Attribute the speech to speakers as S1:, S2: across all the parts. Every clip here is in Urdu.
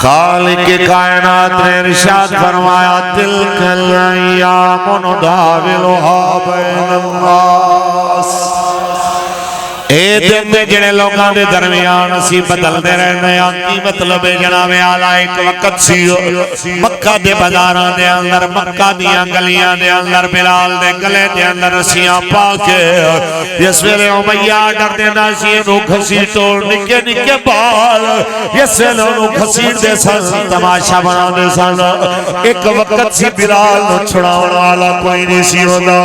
S1: خالق کائنات نے ارشاد فرمایا تلک الایام نداولها بین الناس اے دن جنے لوگاں دے درمیان اسی بدل دے رہنے ہیں کی مطلب جناب اعلیٰ ایک وقت سی مکہ دے بازاراں دے اندر مکہ دیاں گلیاں دے اندر بلال دے گلے دے اندر رسیاں پا کے جس ویلے امیہ ڈر دے ناسیے نو گھسی توڑ نکے نکے بال جس ویلے نو گھسی دے سن تماشا بنا دے سن ایک وقت سی بلال نو چھڑاؤن والا کوئی نہیں سی ہونا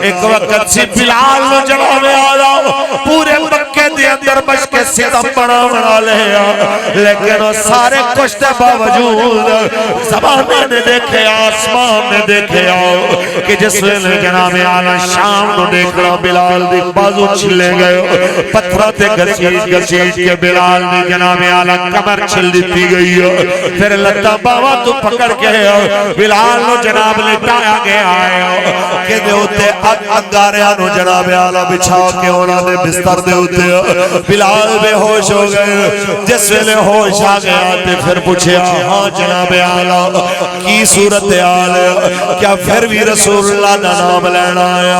S1: ایک وقت سی بلال نو جناب اعلیٰ پورے مکے دے اندر مشق ستم بنا لیا لیکن وہ سارے کشتے باوجود زمانے نے دیکھے آسمان نے دیکھے کہ جس نے جناب اعلیٰ شام نو دیکھ رہا بلال دی بازو چھلے گئے پتھراتے گسیج کے بلال دی جناب اعلیٰ کمر چھل دیتی گئی پھر لتا باوا تو پکڑ کے بلال نو جناب لٹایا گیا ہے کہ دے ہوتے انگاریاں نو جناب اعلیٰ بچھا کے ہونا دے بستر دے ہوتے بلال بے ہوش ہو گئے جس ویلے ہوش آ گیا تے پھر پوچھے ہاں جناب اعلیٰ کی صورتحال کیا پھر بھی رسول اللہ دا نام لینا آیا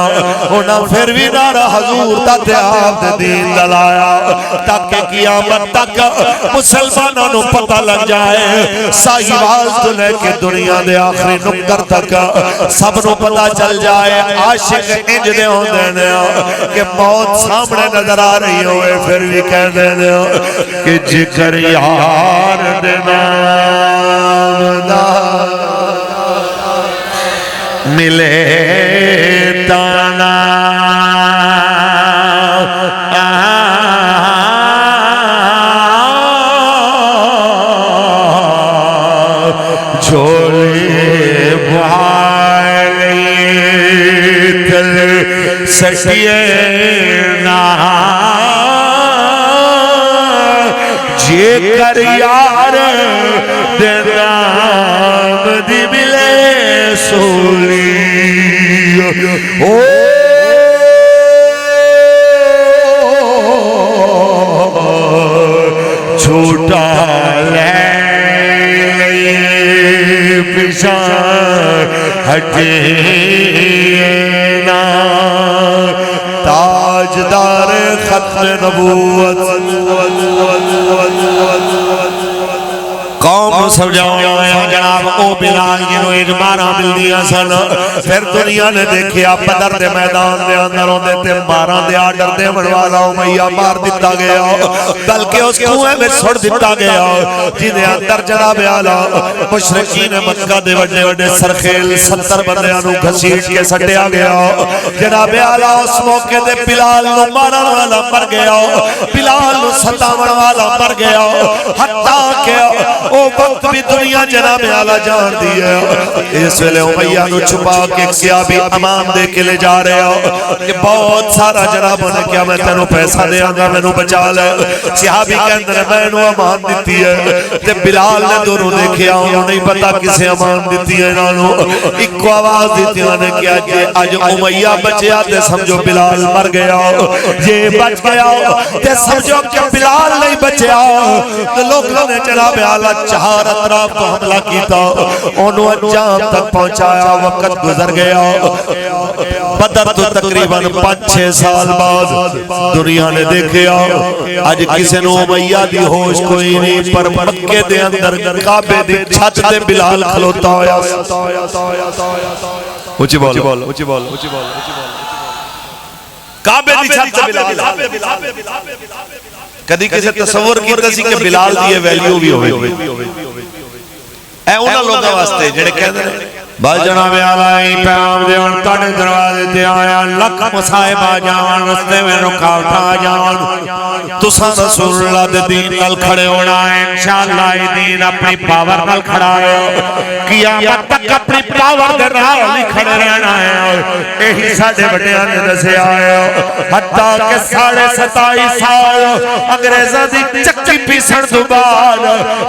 S1: ہونا پھر بھی نعرہ حضور دا آپ دے دین دلایا تاکہ قیامت تک مسلمانوں نو پتہ لگ جائے ساہیوال تو لے کے دنیا دے آخری نکر تک سب نو پتہ چل جائے عاشق انج دے ہوں دینے کہ موت سامنے نظر آ رہی ہوئے پھر بھی کہہ دینے کہ جکر یار دینا دا ملے تانا جھولے بھائی دل سٹیے نا جے کر یار دنام دی ملے سولی چھوٹا لے پیشان ہٹے نا تاجدار ختم نبوت قوم سمجھاؤں جناب او بلال جنہوں اجمارہ مل دیا سن پھر دنیا نے دیکھیا بدر دے میدان دے اندر ہوندے تے ماران دے آڈر دے منوالا امیہ مار دیتا گیا بلکہ اس کنویں میں سڑ دیتا گیا جنہیں اندر جناب اعلیٰ مشرقین مکہ دے وڈے وڈے سرخیل 70 بندیانوں گھسیٹ کے سٹیا گیا جناب اعلیٰ اس موقع دے بلال نو ماران والا مر گیا بلال نو ستاون والا مر گیا حتیٰ کہ او وقت بھی دنیا جناب اعلیٰ جان دی ہے اس ویلے امیہ نو چھپا کے کیا بھی امان دے کے لے جا رہے ہو کہ بہت سارا جنابوں نے کیا میں تینوں پیسہ دے آنگا میں نو بچا لے صحابی کے اندر میں نو امان دیتی ہے تے بلال نے دونوں دیکھیا انہوں نہیں پتا کسے امان دیتی ہے انہوں ایک کو آواز دیتی انہوں نے کیا کہ آج امیہ بچیا تے سمجھو بلال مر گیا یہ بچ گیا تے سمجھو کہ بلال نہیں بچیا تو لوگوں نے جناب اعلیٰ چہار اطراف کو حملہ کیتا انہوں انجام تک پہنچایا وقت گزر گیا بدر تو تقریباً 5-6 سال بعد دنیا نے دیکھیا آج کسی نو امیہ دی ہوش کوئی نہیں پر مکے دے اندر کعبے دی چھت دے بلال کھلوتا ہویا اچھی بول کعبے دی چھت دے بلال کدی کسی تصور کیتا سی کہ بلال دیئے ویلیو بھی ہوئے اے انہاں لوگاں واسطے جڑے کہندے نے بھائی جناب اعلیٰ پیام دیون تانے دروازے تے آیا لکھ مصائب آ جان رستے میں رکاوٹ آ جان تساں رسول اللہ دے دین نال کھڑے ہونا ہے انشاءاللہ یہ دین اپنی پاور نال کھڑا ہے قیامت تک اپنی پاور دے نال ہی کھڑے رہنا ہے یہی ساڈے بڑیاں نے دسیا ہے حتیٰ کہ 27.5 سال انگریزاں دی چکی پیسن تو بعد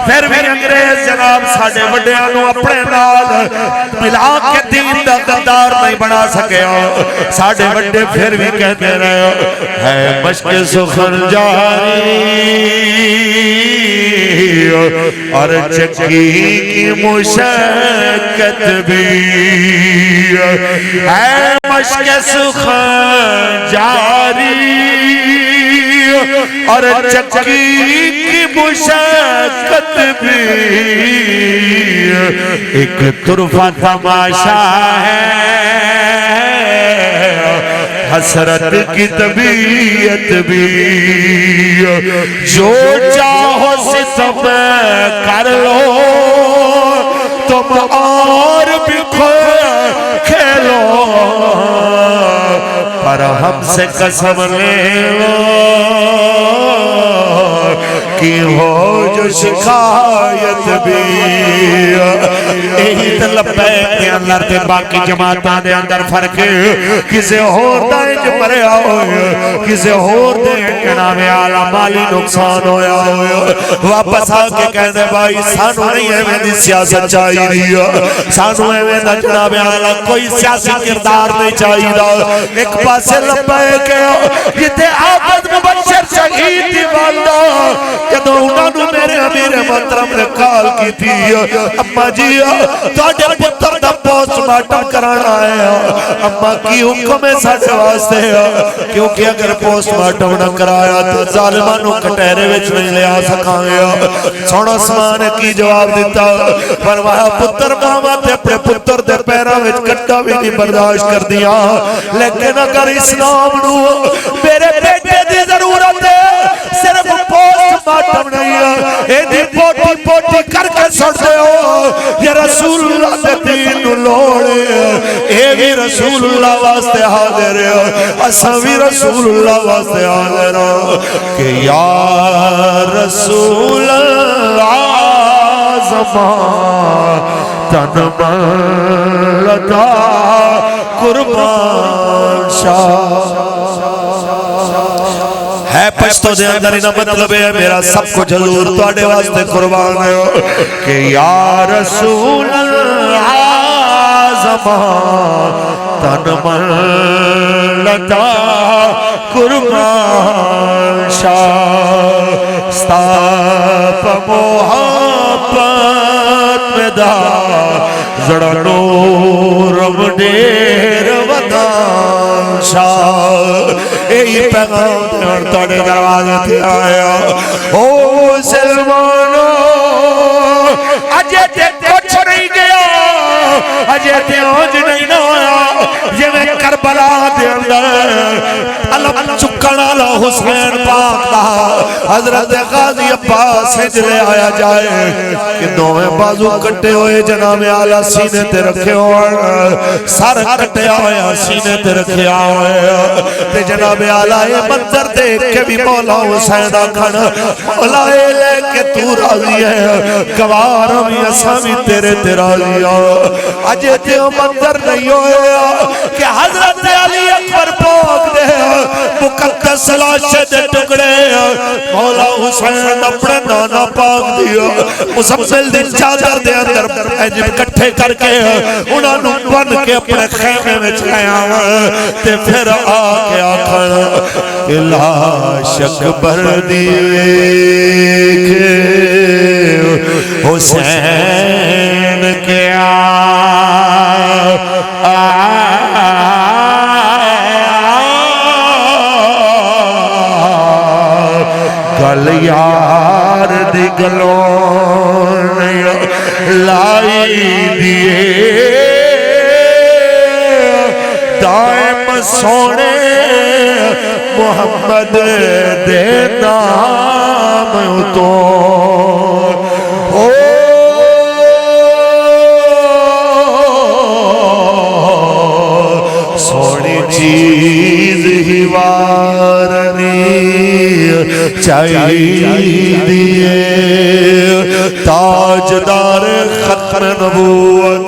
S1: پھر بھی انگریز جناب ساڈے بڑیاں نو اپنے نال ملا کے دین دا غدار نہیں بنا سکے ساڑھے بڑے پھر بھی کہتے رہے ہے مشق سخن جاری اور چکی کی مشقت بھی ہے مشق سخن جاری اور چکی کی مشقت بھی ایک طرفہ تماشا ہے حسرت کی طبیعت بھی جو چاہو ستم کر لو تم اور بھی کھیلو پر ہم سے قسم لے لو کی ہو جو شکایت بھی ایہی تلبے کے اندر تے باقی جماعتاں دے اندر فرق کسے اور دائیں جو مرے ہوئے کسے اور دیں جناب اعلیٰ مالی نقصان ہویا ہوئے واپس آکے کہنے بھائی سانو نہیں ہے میں دی سیاست چاہی رہی سانو ہے میں دا جناب اعلیٰ کوئی سیاسی کردار نہیں چاہی دا ایک پاسے لبے کے یہ تے آباد مبشر شہید دی والدہ جدو انہوں نے میرے امیر محترم نے کال کی تھی اما جی تواڈے پتر دا پوسٹ مارٹم کرانا ہے اما کی حکم ہے ساڈے واسطے کیونکہ اگر پوسٹ مارٹم نہ کرایا تو ظالمانوں کٹہرے وچ نہیں لے آ سکاں گے سونا اسمان کی جواب دیتا فرمایا پتر ماما تے اپنے پتر دے پیراں وچ کٹا بھی نہیں برداشت کر دیا لیکن اگر اسلام نو میرے بیٹے دی ضرورت ہے صرف پوسٹ مارٹم نہیں ہے اے دی پوٹی پوٹی کر کے سڑ دے ہو یہ رسول اللہ دے دین نو لوڑے اے بھی رسول اللہ واسطے حاضر ہے اساں بھی رسول اللہ واسطے حاضر ہے کہ یا رسول اللہ زمان تن ملتا قربان شاہ ہے پشتو دے اندر انہا مطلب ہے میرا سب کچھ حضور تواڈے واسطے قربان ہے کہ یا رسول اللہ زمان تن ملتا قربان شاہ ستاپ محبت میں دا زڑا نورم دیر ودان شاہ یہ پیغام دیار تاڑے دروازے تھے آیا او سلمانو اجے تے کچھ نہیں گیا اجے تے آج نہیں نایا یہ میں کربلا دے اندر علم چکنا لا حسین پاک دا حضرت غازی عباس سجلے آیا جائے کہ دویں بازو کٹے ہوئے جناب اعلیٰ سینے تے رکھے ہوئے سر کٹے ہوئے سینے تے رکھے ہوئے تے جناب اعلیٰ یہ منظر دیکھ کے بھی مولا حسین آکھن مولا لے کے تو راضی ہے گوار ہمی اسامی تیرے تے راضی ہے اجے تے منظر نہیں ہوئے کہ حضرت علی اکبر پاک دے مقدس لاشے دے ٹکڑے مولا حسین اپنے نانا پاک دیا مزمل دی چادر دے اندر عجب کٹھے کر کے انہاں نو بن کے اپنے خیمے میں چلایا تے پھر آکے آکھن لاش اکبر دیکھ حسین کے گل یار دی گلوں لائی دیئے دائم سونے محمد دے نام تو سونی چیز ہی وارنی چاہیے تاجدار ختم نبوت